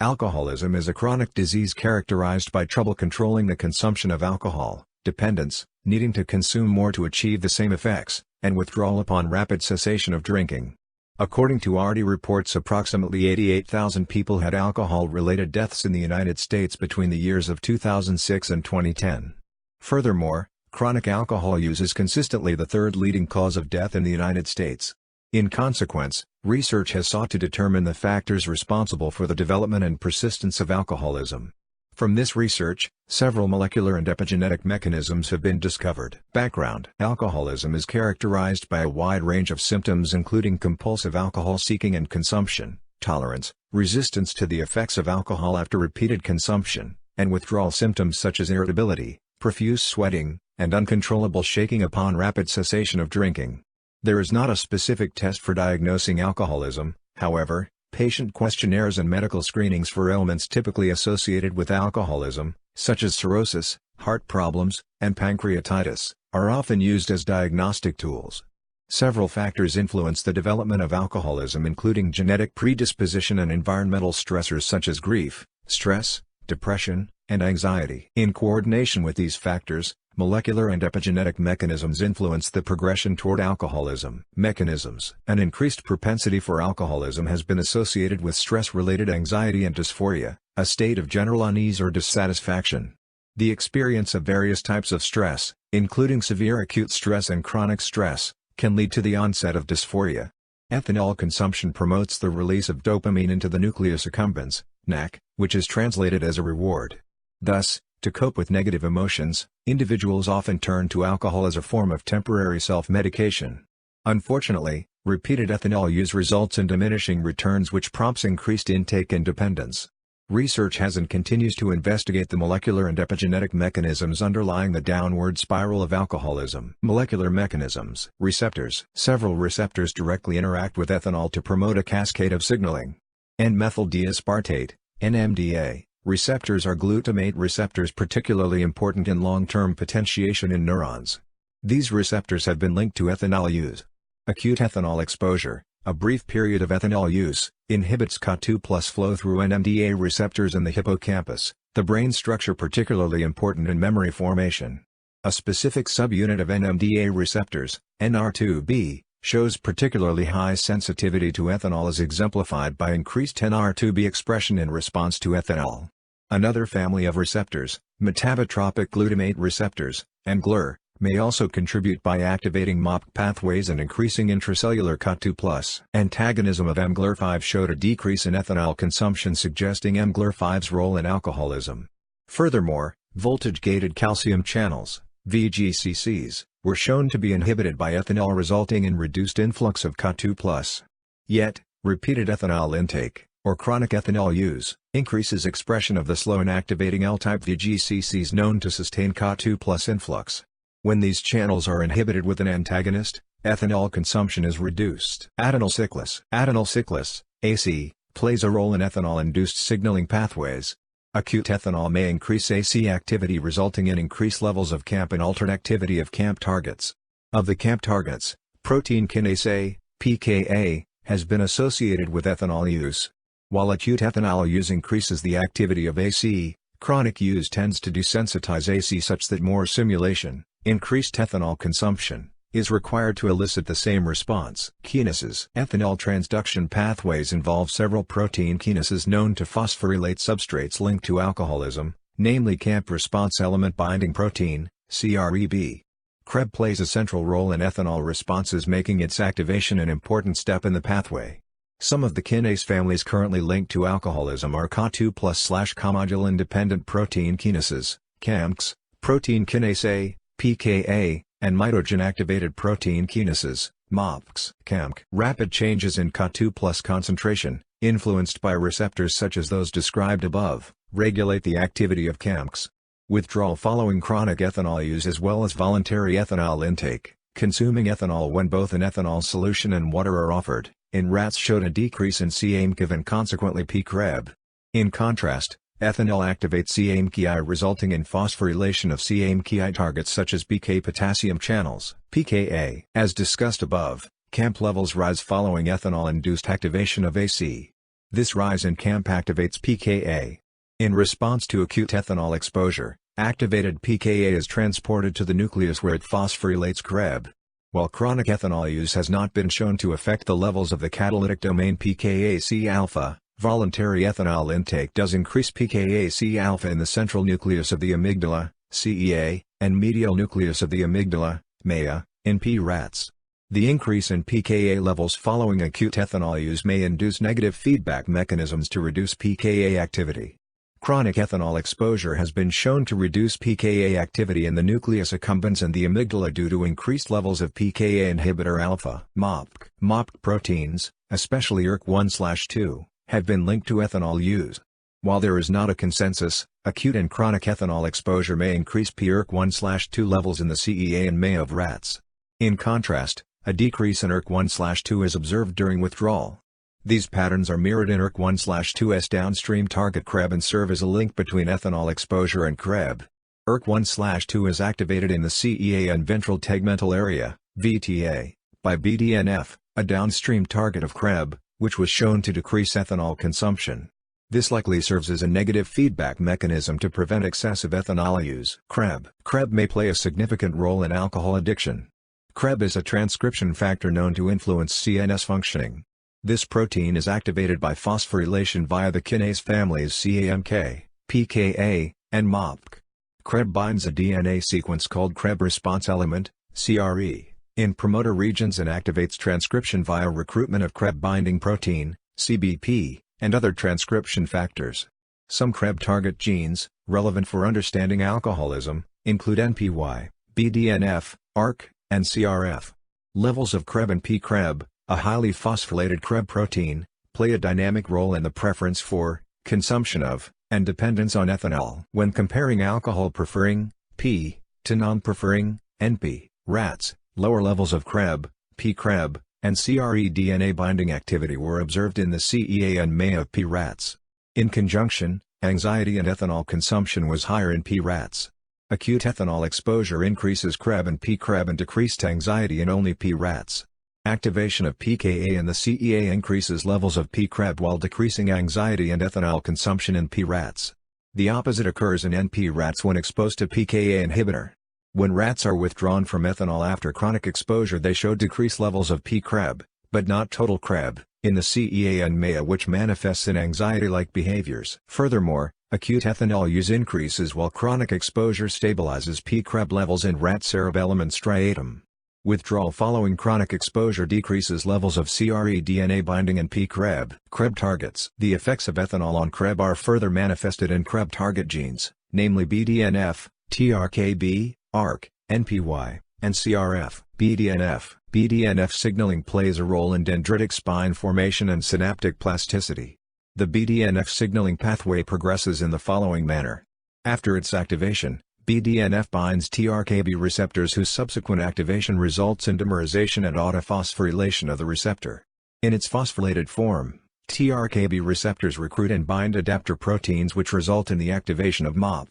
Alcoholism is a chronic disease characterized by trouble controlling the consumption of alcohol, dependence, needing to consume more to achieve the same effects, and withdrawal upon rapid cessation of drinking. According to RT reports, approximately 88,000 people had alcohol-related deaths in the United States between the years of 2006 and 2010. Furthermore, chronic alcohol use is consistently the third leading cause of death in the United States. In consequence, research has sought to determine the factors responsible for the development and persistence of alcoholism. From this research, several molecular and epigenetic mechanisms have been discovered. Background: alcoholism is characterized by a wide range of symptoms including compulsive alcohol seeking and consumption, tolerance, resistance to the effects of alcohol after repeated consumption, and withdrawal symptoms such as irritability, profuse sweating, and uncontrollable shaking upon rapid cessation of drinking. There is not a specific test for diagnosing alcoholism, however. Patient questionnaires and medical screenings for ailments typically associated with alcoholism, such as cirrhosis, heart problems, and pancreatitis, are often used as diagnostic tools. Several factors influence the development of alcoholism, including genetic predisposition and environmental stressors such as grief, stress, depression, and anxiety. In coordination with these factors, molecular and epigenetic mechanisms influence the progression toward alcoholism. Mechanisms: an increased propensity for alcoholism has been associated with stress-related anxiety and dysphoria, a state of general unease or dissatisfaction. The experience of various types of stress, including severe acute stress and chronic stress, can lead to the onset of dysphoria. Ethanol consumption promotes the release of dopamine into the nucleus accumbens, NAC, which is translated as a reward. Thus, to cope with negative emotions, individuals often turn to alcohol as a form of temporary self-medication. Unfortunately, repeated ethanol use results in diminishing returns, which prompts increased intake and dependence. Research has and continues to investigate the molecular and epigenetic mechanisms underlying the downward spiral of alcoholism. Molecular mechanisms. Receptors. Several receptors directly interact with ethanol to promote a cascade of signaling. N-methyl D-aspartate, NMDA. Receptors are glutamate receptors, particularly important in long-term potentiation in neurons. These receptors have been linked to ethanol use. Acute ethanol exposure, a brief period of ethanol use, inhibits Ca2+ flow through NMDA receptors in the hippocampus, the brain structure particularly important in memory formation. A specific subunit of NMDA receptors, NR2B, shows particularly high sensitivity to ethanol, as exemplified by increased NR2B expression in response to ethanol. Another family of receptors, metabotropic glutamate receptors, mGlur, may also contribute by activating MOP pathways and increasing intracellular Ca2+. Antagonism of mGlur5 showed a decrease in ethanol consumption, suggesting mGlur5's role in alcoholism. Furthermore, voltage-gated calcium channels, VGCCs, were shown to be inhibited by ethanol, resulting in reduced influx of Ca2+. Yet, repeated ethanol intake, or chronic ethanol use, increases expression of the slow and activating L-type VGCCs known to sustain Ca2+ influx. When these channels are inhibited with an antagonist, ethanol consumption is reduced. Adenyl cyclase, AC, plays a role in ethanol-induced signaling pathways. Acute ethanol may increase AC activity, resulting in increased levels of CAMP and altered activity of CAMP targets. Of the CAMP targets, protein kinase A, pKa, has been associated with ethanol use. While acute ethanol use increases the activity of AC, chronic use tends to desensitize AC such that more simulation, increased ethanol consumption, is required to elicit the same response. Kinases. Ethanol transduction pathways involve several protein kinases known to phosphorylate substrates linked to alcoholism, namely CAMP response element binding protein, CREB. CREB plays a central role in ethanol responses, making its activation an important step in the pathway. Some of the kinase families currently linked to alcoholism are Ca2+/Comodulin-dependent protein kinases, CAMKs, protein kinase A, pKa, and mitogen-activated protein kinases, MOPKs. CAMK. Rapid changes in Ca2+ concentration, influenced by receptors such as those described above, regulate the activity of CAMKs. Withdrawal following chronic ethanol use as well as voluntary ethanol intake, consuming ethanol when both an ethanol solution and water are offered, in rats showed a decrease in c-AMKIV and consequently pCREB. In contrast, ethanol activates c-AMKI, resulting in phosphorylation of c-AMKI targets such as PK potassium channels, pKa. As discussed above, CAMP levels rise following ethanol-induced activation of AC. This rise in CAMP activates pKa. In response to acute ethanol exposure, activated pKa is transported to the nucleus where it phosphorylates CREB. While chronic ethanol use has not been shown to affect the levels of the catalytic domain pKa-C-alpha, voluntary ethanol intake does increase pKa-C-alpha in the central nucleus of the amygdala, CEA, and medial nucleus of the amygdala, MEA, in P. rats. The increase in pKa levels following acute ethanol use may induce negative feedback mechanisms to reduce pKa activity. Chronic ethanol exposure has been shown to reduce pKa activity in the nucleus accumbens and the amygdala due to increased levels of pKa inhibitor alpha (MOPK). MOPK proteins, especially ERK1/2, have been linked to ethanol use. While there is not a consensus, acute and chronic ethanol exposure may increase ERK1/2 levels in the CEA and MEA of rats. In contrast, a decrease in ERK1/2 is observed during withdrawal. These patterns are mirrored in ERK1/2's downstream target CREB and serve as a link between ethanol exposure and CREB. ERK1/2 is activated in the CEA and ventral tegmental area, VTA, by BDNF, a downstream target of CREB, which was shown to decrease ethanol consumption. This likely serves as a negative feedback mechanism to prevent excessive ethanol use. CREB may play a significant role in alcohol addiction. CREB is a transcription factor known to influence CNS functioning. This protein is activated by phosphorylation via the kinase families CAMK, pKa, and MOPK. CREB binds a DNA sequence called CREB response element, CRE, in promoter regions and activates transcription via recruitment of CREB binding protein, CBP, and other transcription factors. Some CREB target genes, relevant for understanding alcoholism, include NPY, BDNF, ARK, and CRF. Levels of CREB and pCREB, a highly phosphorylated CREB protein, play a dynamic role in the preference for, consumption of, and dependence on ethanol. When comparing alcohol-preferring, P, to non-preferring, NP, rats, lower levels of CREB, pCREB, and CRE DNA binding activity were observed in the CEA and MEA of P rats. In conjunction, anxiety and ethanol consumption was higher in P rats. Acute ethanol exposure increases CREB and pCREB and decreased anxiety in only P rats. Activation of pKa in the CEA increases levels of pCREB while decreasing anxiety and ethanol consumption in P rats. The opposite occurs in NP rats when exposed to pKa inhibitor. When rats are withdrawn from ethanol after chronic exposure they show decreased levels of pCREB, but not total CREB, in the CEA and MEA which manifests in anxiety-like behaviors. Furthermore, acute ethanol use increases while chronic exposure stabilizes pCREB levels in rat cerebellum and striatum. Withdrawal following chronic exposure decreases levels of CRE DNA binding and pCREB. CREB targets. The effects of ethanol on CREB are further manifested in CREB target genes, namely BDNF, TRKB, ARK, NPY, and CRF. BDNF signaling plays a role in dendritic spine formation and synaptic plasticity. The BDNF signaling pathway progresses in the following manner. After its activation, BDNF binds TRKB receptors whose subsequent activation results in dimerization and autophosphorylation of the receptor. In its phosphorylated form, TRKB receptors recruit and bind adapter proteins which result in the activation of MOPK.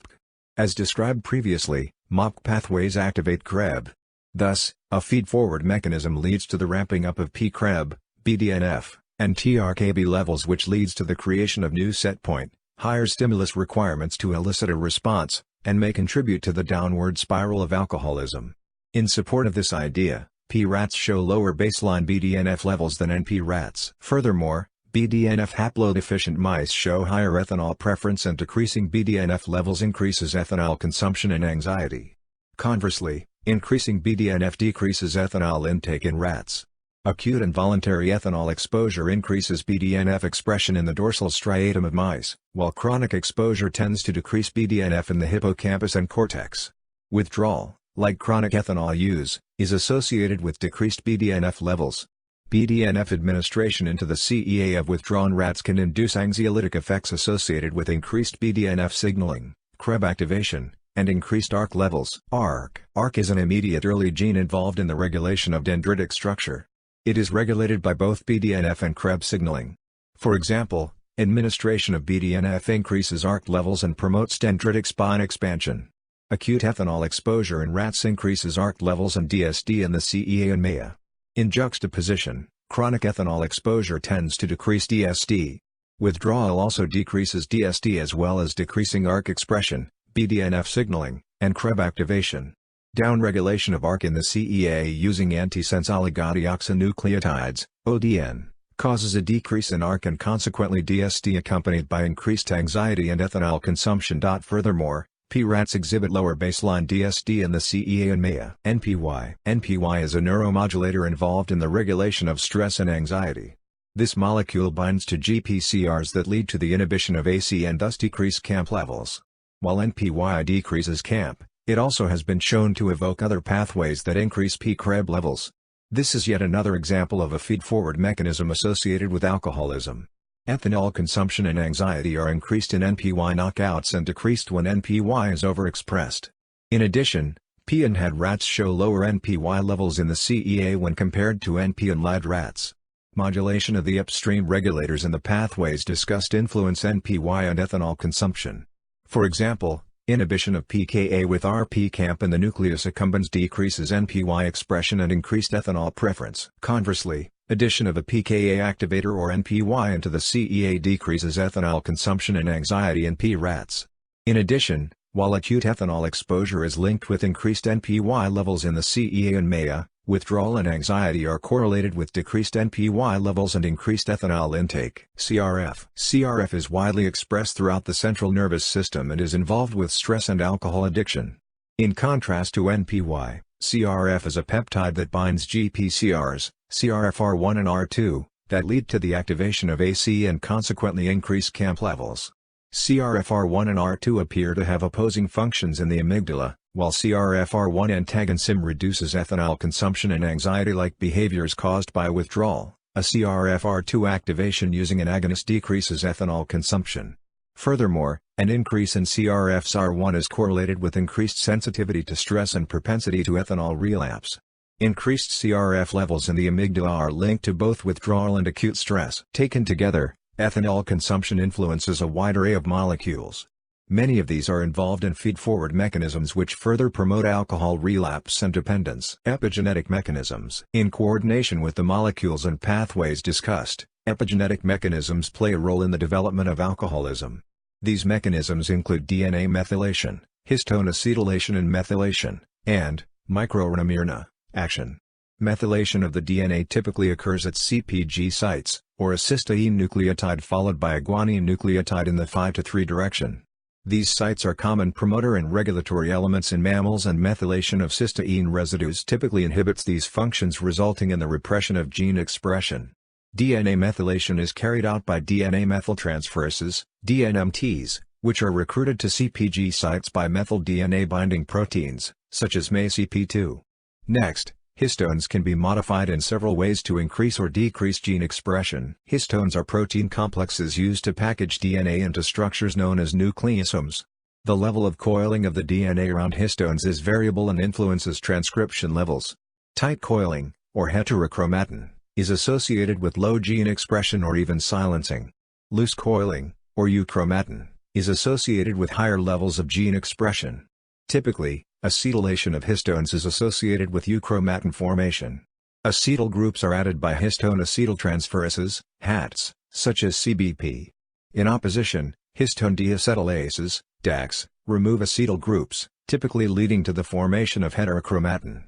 As described previously, MOPK pathways activate CREB. Thus, a feed-forward mechanism leads to the ramping up of pCREB, BDNF, and TRKB levels which leads to the creation of new set point, higher stimulus requirements to elicit a response, and may contribute to the downward spiral of alcoholism. In support of this idea, P rats show lower baseline BDNF levels than NP rats. Furthermore, BDNF haplodeficient mice show higher ethanol preference and decreasing BDNF levels increases ethanol consumption and anxiety. Conversely, increasing BDNF decreases ethanol intake in rats. Acute and voluntary ethanol exposure increases BDNF expression in the dorsal striatum of mice, while chronic exposure tends to decrease BDNF in the hippocampus and cortex. Withdrawal, like chronic ethanol use, is associated with decreased BDNF levels. BDNF administration into the CEA of withdrawn rats can induce anxiolytic effects associated with increased BDNF signaling, CREB activation, and increased ARK levels. ARK is an immediate early gene involved in the regulation of dendritic structure. It is regulated by both BDNF and CREB signaling. For example, administration of BDNF increases ARK levels and promotes dendritic spine expansion. Acute ethanol exposure in rats increases ARK levels and DSD in the CEA and MEA. In juxtaposition, chronic ethanol exposure tends to decrease DSD. Withdrawal also decreases DST as well as decreasing ARC expression, BDNF signaling, and CREB activation. Downregulation of ARC in the CEA using antisense oligodioxynucleotides, ODN, causes a decrease in ARC and consequently DST accompanied by increased anxiety and ethanol consumption. Furthermore, P-rats exhibit lower baseline DST in the CEA and MAIA. NPY is a neuromodulator involved in the regulation of stress and anxiety. This molecule binds to GPCRs that lead to the inhibition of AC and thus decrease CAMP levels. While NPY decreases CAMP, it also has been shown to evoke other pathways that increase P-CREB levels. This is yet another example of a feed-forward mechanism associated with alcoholism. Ethanol consumption and anxiety are increased in NPY knockouts and decreased when NPY is overexpressed. In addition, P and HAD rats show lower NPY levels in the CEA when compared to NP and LAD rats. Modulation of the upstream regulators in the pathways discussed influence NPY and ethanol consumption. For example, inhibition of pKa with RP-CAMP in the nucleus accumbens decreases NPY expression and increased ethanol preference. Conversely, addition of a pKa activator or NPY into the CEA decreases ethanol consumption and anxiety in P rats. In addition, while acute ethanol exposure is linked with increased NPY levels in the CEA and MAIA, withdrawal and anxiety are correlated with decreased NPY levels and increased ethanol intake. CRF is widely expressed throughout the central nervous system and is involved with stress and alcohol addiction. In contrast to NPY, CRF is a peptide that binds GPCRs, CRFR1 and R2, that lead to the activation of AC and consequently increase CAMP levels. CRFR1 and R2 appear to have opposing functions in the amygdala, while CRFR1 antagonism reduces ethanol consumption and anxiety-like behaviors caused by withdrawal. A CRFR2 activation using an agonist decreases ethanol consumption. Furthermore, an increase in CRFR1 is correlated with increased sensitivity to stress and propensity to ethanol relapse. Increased CRF levels in the amygdala are linked to both withdrawal and acute stress. Taken together, ethanol consumption influences a wide array of molecules. Many of these are involved in feed-forward mechanisms which further promote alcohol relapse and dependence. Epigenetic mechanisms. In coordination with the molecules and pathways discussed, epigenetic mechanisms play a role in the development of alcoholism. These mechanisms include DNA methylation, histone acetylation and methylation, and microRNA action. Methylation of the DNA typically occurs at CpG sites, or a cysteine nucleotide followed by a guanine nucleotide in the 5-3 direction. These sites are common promoter and regulatory elements in mammals, and methylation of cysteine residues typically inhibits these functions, resulting in the repression of gene expression. DNA methylation is carried out by DNA methyltransferases, DNMTs, which are recruited to CpG sites by methyl DNA binding proteins, such as MACP2. Next, histones can be modified in several ways to increase or decrease gene expression. Histones are protein complexes used to package DNA into structures known as nucleosomes. The level of coiling of the DNA around histones is variable and influences transcription levels. Tight coiling, or heterochromatin, is associated with low gene expression or even silencing. Loose coiling, or euchromatin, is associated with higher levels of gene expression. Typically, acetylation of histones is associated with euchromatin formation. Acetyl groups are added by histone acetyltransferases, HATs, such as CBP. In opposition, histone deacetylases, DACs, remove acetyl groups, typically leading to the formation of heterochromatin.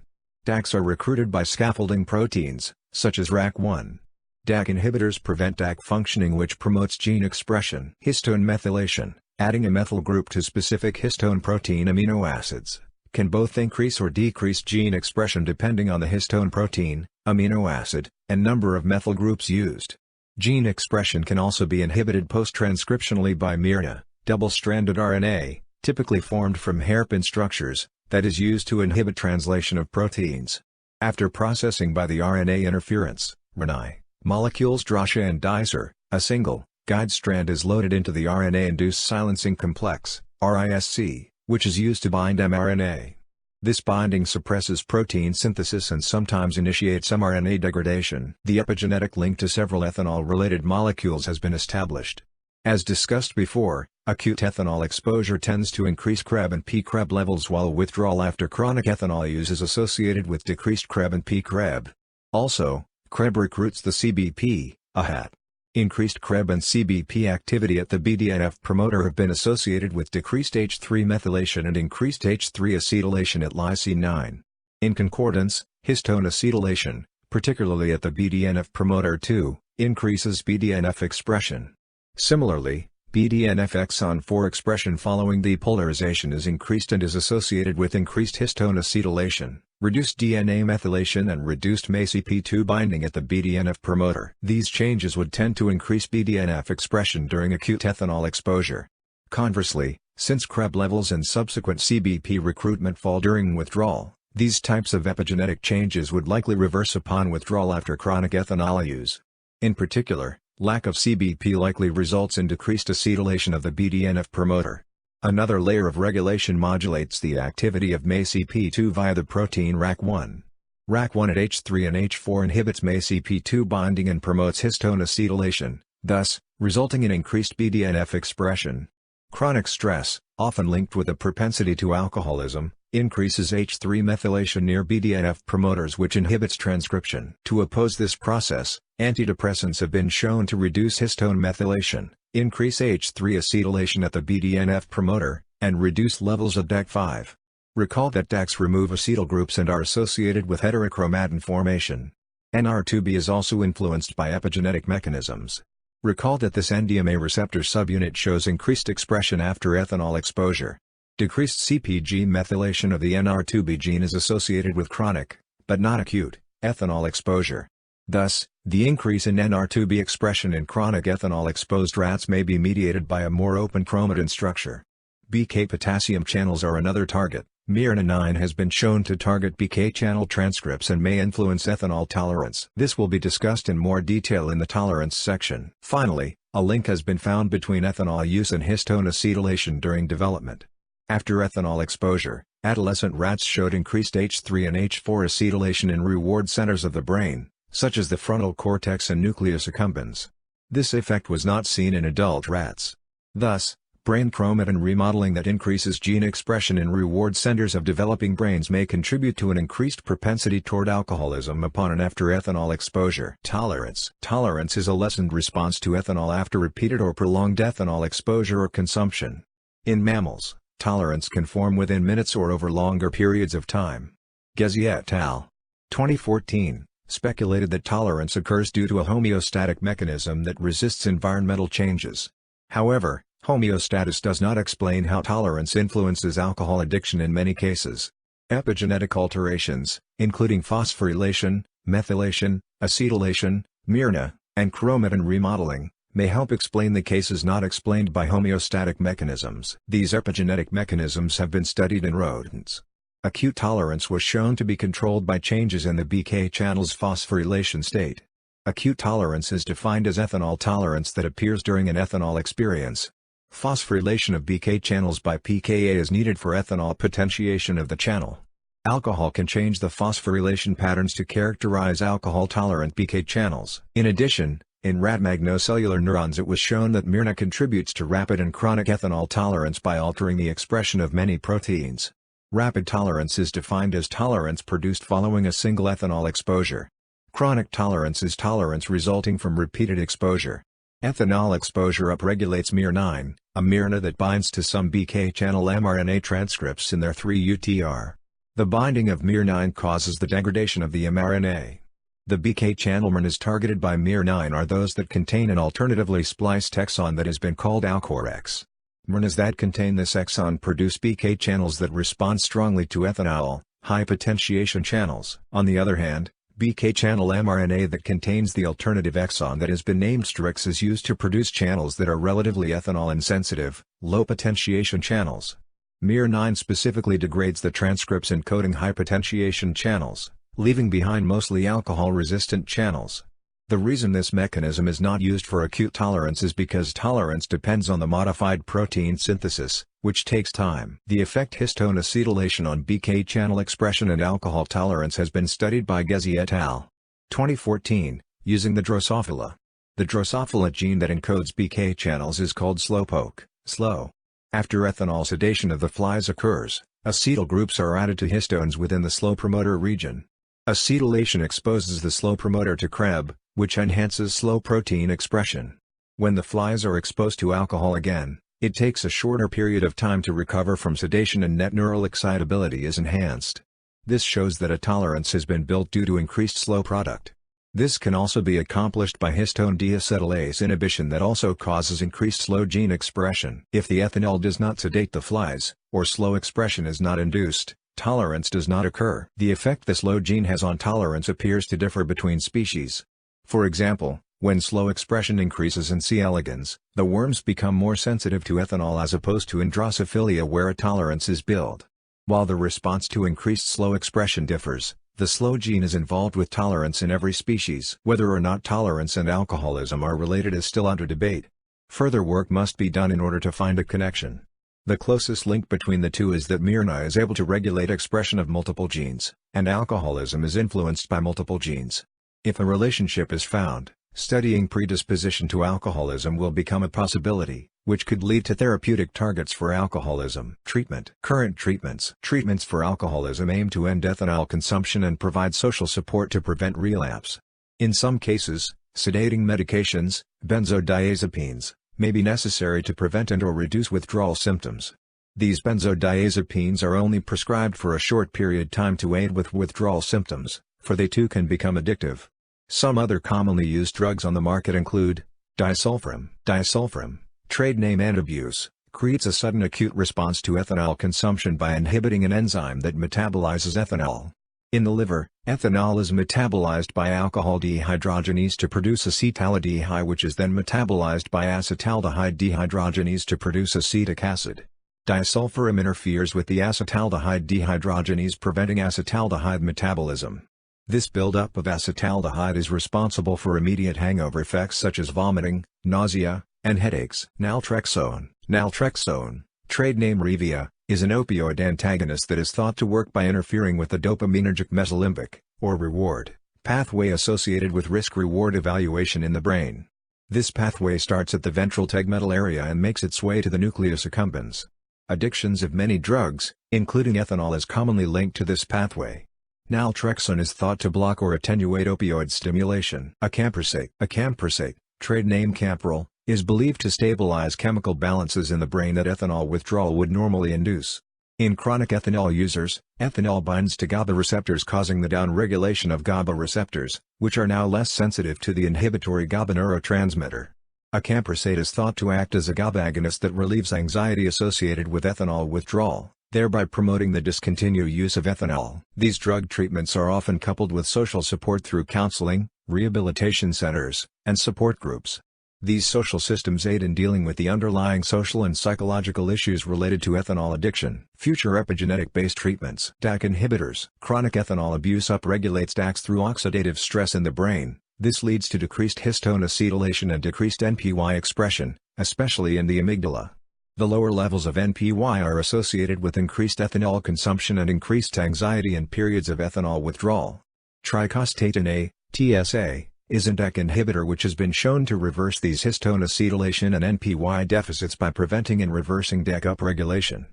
DACs are recruited by scaffolding proteins, such as RAC1. DAC inhibitors prevent DAC functioning, which promotes gene expression. Histone methylation, adding a methyl group to specific histone protein amino acids, can both increase or decrease gene expression depending on the histone protein, amino acid, and number of methyl groups used. Gene expression can also be inhibited post-transcriptionally by mRNA, double-stranded RNA, typically formed from hairpin structures, that is used to inhibit translation of proteins. After processing by the RNA interference, RNA, molecules DRASA and dicer, a single, guide strand is loaded into the RNA-induced silencing complex, RISC, which is used to bind mRNA. This binding suppresses protein synthesis and sometimes initiates mRNA degradation. The epigenetic link to several ethanol-related molecules has been established. As discussed before, acute ethanol exposure tends to increase CREB and P-CREB levels, while withdrawal after chronic ethanol use is associated with decreased CREB and P-CREB. Also, CREB recruits the CBP, a HAT. Increased Krebs and CBP activity at the BDNF promoter have been associated with decreased H3 methylation and increased H3 acetylation at lysine 9. In concordance, histone acetylation, particularly at the BDNF promoter 2, increases BDNF expression. Similarly, BDNF exon 4 expression following depolarization is increased and is associated with increased histone acetylation, reduced DNA methylation and reduced MACP2 binding at the BDNF promoter. These changes would tend to increase BDNF expression during acute ethanol exposure. Conversely, since Krebs levels and subsequent CBP recruitment fall during withdrawal, these types of epigenetic changes would likely reverse upon withdrawal after chronic ethanol use. In particular, lack of CBP likely results in decreased acetylation of the BDNF promoter. Another layer of regulation modulates the activity of MACP2 via the protein RAC1. RAC1 at H3 and H4 inhibits MACP2 binding and promotes histone acetylation, thus, resulting in increased BDNF expression. Chronic stress, often linked with a propensity to alcoholism, increases H3 methylation near BDNF promoters, which inhibits transcription. To oppose this process, antidepressants have been shown to reduce histone methylation, increase H3 acetylation at the BDNF promoter, and reduce levels of DAC5. Recall that DACs remove acetyl groups and are associated with heterochromatin formation. NR2B is also influenced by epigenetic mechanisms. Recall that this NDMA receptor subunit shows increased expression after ethanol exposure. Decreased CpG methylation of the NR2B gene is associated with chronic, but not acute, ethanol exposure. Thus, the increase in NR2B expression in chronic ethanol-exposed rats may be mediated by a more open chromatin structure. BK potassium channels are another target. mRNA9 has been shown to target BK channel transcripts and may influence ethanol tolerance. This will be discussed in more detail in the tolerance section. Finally, a link has been found between ethanol use and histone acetylation during development. After ethanol exposure, adolescent rats showed increased H3 and H4 acetylation in reward centers of the brain, such as the frontal cortex and nucleus accumbens. This effect was not seen in adult rats. Thus, brain chromatin remodeling that increases gene expression in reward centers of developing brains may contribute to an increased propensity toward alcoholism upon and after ethanol exposure. Tolerance. Tolerance is a lessened response to ethanol after repeated or prolonged ethanol exposure or consumption. In mammals, tolerance can form within minutes or over longer periods of time. Ghezi et al. 2014. Speculated that tolerance occurs due to a homeostatic mechanism that resists environmental changes. However, homeostasis does not explain how tolerance influences alcohol addiction in many cases. Epigenetic alterations, including phosphorylation, methylation, acetylation, mRNA, and chromatin remodeling, may help explain the cases not explained by homeostatic mechanisms. These epigenetic mechanisms have been studied in rodents. Acute tolerance was shown to be controlled by changes in the BK channel's phosphorylation state. Acute tolerance is defined as ethanol tolerance that appears during an ethanol experience. Phosphorylation of BK channels by pKa is needed for ethanol potentiation of the channel. Alcohol can change the phosphorylation patterns to characterize alcohol-tolerant BK channels. In addition, in rat magnocellular neurons it was shown that mRNA contributes to rapid and chronic ethanol tolerance by altering the expression of many proteins. Rapid tolerance is defined as tolerance produced following a single ethanol exposure. Chronic tolerance is tolerance resulting from repeated exposure. Ethanol exposure upregulates miR9, a mRNA that binds to some BK channel mRNA transcripts in their 3-UTR. The binding of miR9 causes the degradation of the mRNA. The BK channel mRNAs targeted by miR9 are those that contain an alternatively spliced exon that has been called alcorex. mRNAs that contain this exon produce BK channels that respond strongly to ethanol, high potentiation channels. On the other hand, BK channel mRNA that contains the alternative exon that has been named Strix is used to produce channels that are relatively ethanol insensitive, low potentiation channels. miR9 specifically degrades the transcripts encoding high potentiation channels, leaving behind mostly alcohol-resistant channels. The reason this mechanism is not used for acute tolerance is because tolerance depends on the modified protein synthesis, which takes time. The effect histone acetylation on BK channel expression and alcohol tolerance has been studied by Ghezi et al. 2014, using the Drosophila. The Drosophila gene that encodes BK channels is called slowpoke, slow. After ethanol sedation of the flies occurs, acetyl groups are added to histones within the slow promoter region. Acetylation exposes the slow promoter to Krebs, which enhances slow protein expression. When the flies are exposed to alcohol again, it takes a shorter period of time to recover from sedation and net neural excitability is enhanced. This shows that a tolerance has been built due to increased slow product. This can also be accomplished by histone deacetylase inhibition that also causes increased slow gene expression. If the ethanol does not sedate the flies, or slow expression is not induced, tolerance does not occur. The effect the slow gene has on tolerance appears to differ between species. For example, when slow expression increases in C. elegans, the worms become more sensitive to ethanol as opposed to in Drosophila where a tolerance is built. While the response to increased slow expression differs, the slow gene is involved with tolerance in every species. Whether or not tolerance and alcoholism are related is still under debate. Further work must be done in order to find a connection. The closest link between the two is that Myrna is able to regulate expression of multiple genes, and alcoholism is influenced by multiple genes. If a relationship is found, studying predisposition to alcoholism will become a possibility, which could lead to therapeutic targets for alcoholism. Treatment. Current treatments. Treatments for alcoholism aim to end ethanol consumption and provide social support to prevent relapse. In some cases, sedating medications, benzodiazepines, may be necessary to prevent and/or reduce withdrawal symptoms. These benzodiazepines are only prescribed for a short period time to aid with withdrawal symptoms, for they too can become addictive. Some other commonly used drugs on the market include disulfiram. Disulfiram, trade name and abuse, creates a sudden acute response to ethanol consumption by inhibiting an enzyme that metabolizes ethanol. In the liver, ethanol is metabolized by alcohol dehydrogenase to produce acetaldehyde, which is then metabolized by acetaldehyde dehydrogenase to produce acetic acid. Disulfiram interferes with the acetaldehyde dehydrogenase, preventing acetaldehyde metabolism. This buildup of acetaldehyde is responsible for immediate hangover effects such as vomiting, nausea, and headaches. Naltrexone. Naltrexone, trade name Revia, is an opioid antagonist that is thought to work by interfering with the dopaminergic mesolimbic, or reward, pathway associated with risk-reward evaluation in the brain. This pathway starts at the ventral tegmental area and makes its way to the nucleus accumbens. Addictions of many drugs, including ethanol, is commonly linked to this pathway. Naltrexone is thought to block or attenuate opioid stimulation. Acamprosate, trade name Campril, is believed to stabilize chemical balances in the brain that ethanol withdrawal would normally induce. In chronic ethanol users, ethanol binds to GABA receptors, causing the downregulation of GABA receptors, which are now less sensitive to the inhibitory GABA neurotransmitter. Acamprosate is thought to act as a GABA agonist that relieves anxiety associated with ethanol withdrawal, thereby promoting the discontinued use of ethanol. These drug treatments are often coupled with social support through counseling, rehabilitation centers, and support groups. These social systems aid in dealing with the underlying social and psychological issues related to ethanol addiction. Future epigenetic-based treatments. DAC inhibitors. Chronic ethanol abuse upregulates DACs through oxidative stress in the brain. This leads to decreased histone acetylation and decreased NPY expression, especially in the amygdala. The lower levels of NPY are associated with increased ethanol consumption and increased anxiety in periods of ethanol withdrawal. Tricostatin A, TSA, is a DAC inhibitor which has been shown to reverse these histone acetylation and NPY deficits by preventing and reversing DAC upregulation.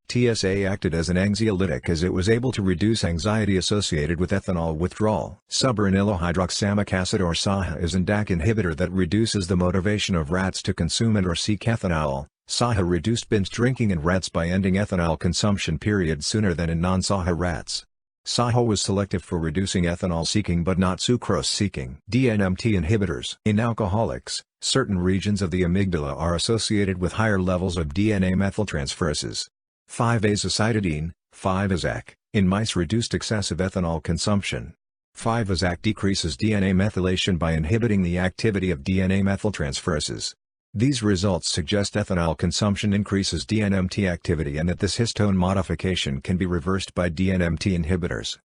TSA acted as an anxiolytic as it was able to reduce anxiety associated with ethanol withdrawal. Suberynylohydroxamic acid, or SAHA, is a DAC inhibitor that reduces the motivation of rats to consume and/or seek ethanol. SAHA reduced binge drinking in rats by ending ethanol consumption periods sooner than in non-SAHA rats. SAHA was selective for reducing ethanol seeking but not sucrose seeking. DNMT inhibitors. In alcoholics, certain regions of the amygdala are associated with higher levels of DNA methyltransferases. 5-azacitidine, 5-azac, in mice reduced excessive ethanol consumption. 5-azac decreases DNA methylation by inhibiting the activity of DNA methyltransferases. These results suggest ethanol consumption increases DNMT activity and that this histone modification can be reversed by DNMT inhibitors.